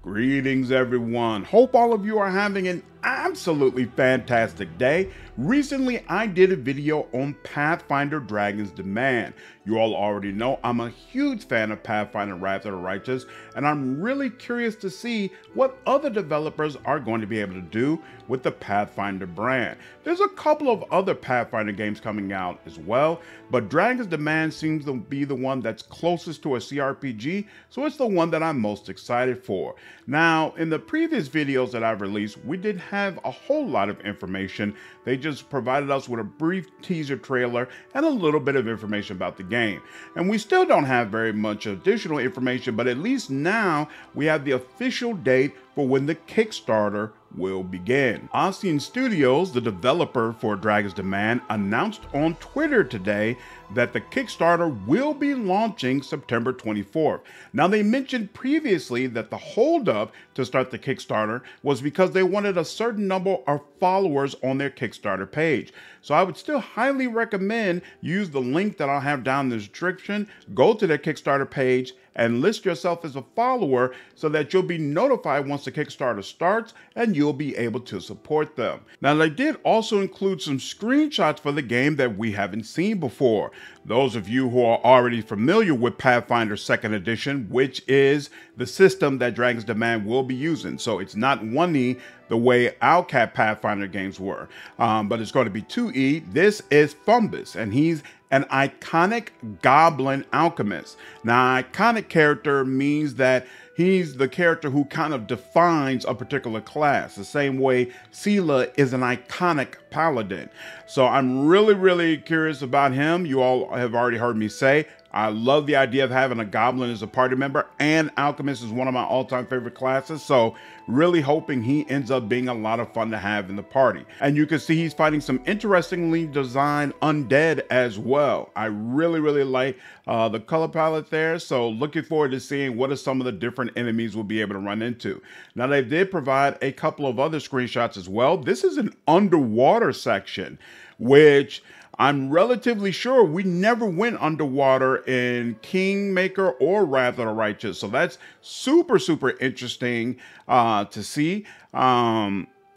Greetings, everyone. Hope all of you are having an absolutely fantastic day. Recently, I did a video on Pathfinder Dragon's Demand. You all already know I'm a huge fan of Pathfinder Wrath of the Righteous, and I'm really curious to see what other developers are going to be able to do with the Pathfinder brand. There's a couple of other Pathfinder games coming out as well, but Dragon's Demand seems to be the one that's closest to a cRPG, so it's the one that I'm most excited for. Now, in the previous videos that I've released, we did have a whole lot of information. They just provided us with a brief teaser trailer and a little bit of information about the game. And we still don't have very much additional information, but at least now we have the official date for when the Kickstarter will begin. Ossian Studios, the developer for Dragon's Demand, announced on Twitter today that the Kickstarter will be launching September 24th. Now, they mentioned previously that the holdup to start the Kickstarter was because they wanted a certain number of followers on their Kickstarter page. So I would still highly recommend use the link that I'll have down in the description, go to their Kickstarter page, and list yourself as a follower so that you'll be notified once the Kickstarter starts and you'll be able to support them. Now, they did also include some screenshots for the game that we haven't seen before. Those of you who are already familiar with Pathfinder 2nd Edition, which is the system that Dragon's Demand will be using. So it's not 1E the way our Pathfinder games were, but it's going to be 2E. This is Fumbus, and he's an iconic goblin alchemist. Now, iconic character means that he's the character who kind of defines a particular class, the same way Sela is an iconic paladin. So I'm really curious about him. You all have already heard me say, I love the idea of having a goblin as a party member, and alchemist is one of my all-time favorite classes. So really hoping he ends up being a lot of fun to have in the party. And you can see he's fighting some interestingly designed undead as well. I really like the color palette there. So looking forward to seeing what are some of the different enemies we'll be able to run into. Now, they did provide a couple of other screenshots as well. This is an underwater section, which I'm relatively sure we never went underwater in Kingmaker or Wrath of the Righteous. So that's super interesting to see.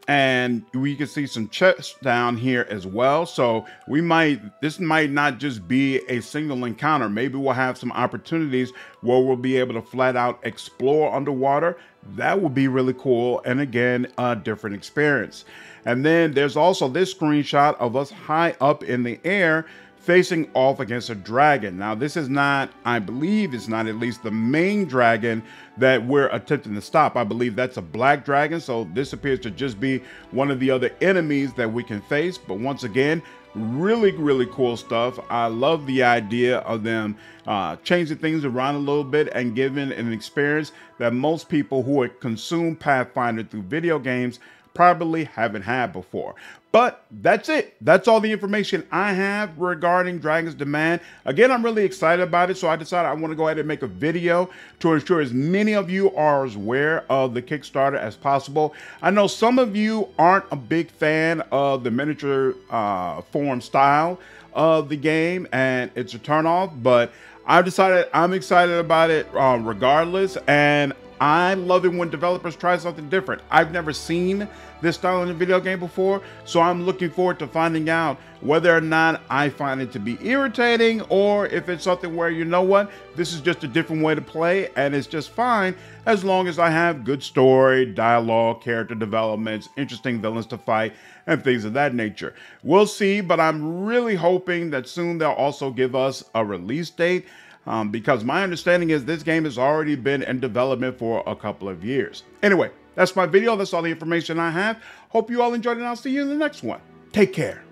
And we can see some chests down here as well. So this might not just be a single encounter. Maybe we'll have some opportunities where we'll be able to flat out explore underwater. That would be really cool. And again, a different experience. And then there's also this screenshot of us high up in the air facing off against a dragon. Now, this is not, I believe it's not at least the main dragon that we're attempting to stop. I believe that's a black dragon. So this appears to just be one of the other enemies that we can face. But once again, really cool stuff. I love the idea of them changing things around a little bit and giving an experience that most people who consume Pathfinder through video games probably haven't had before. But that's it. That's all the information I have regarding Dragon's Demand. Again, I'm really excited about it, so I decided I want to go ahead and make a video to ensure as many of you are as aware of the Kickstarter as possible. I know some of you aren't a big fan of the miniature form style of the game, and it's a turnoff, but I've decided I'm excited about it regardless, and I love it when developers try something different. I've never seen this style in a video game before, so I'm looking forward to finding out whether or not I find it to be irritating or if it's something where, you know what, this is just a different way to play and it's just fine as long as I have good story, dialogue, character developments, interesting villains to fight, and things of that nature. We'll see, but I'm really hoping that soon they'll also give us a release date. Because my understanding is this game has already been in development for a couple of years. Anyway, that's my video. That's all the information I have. Hope you all enjoyed it, and I'll see you in the next one. Take care.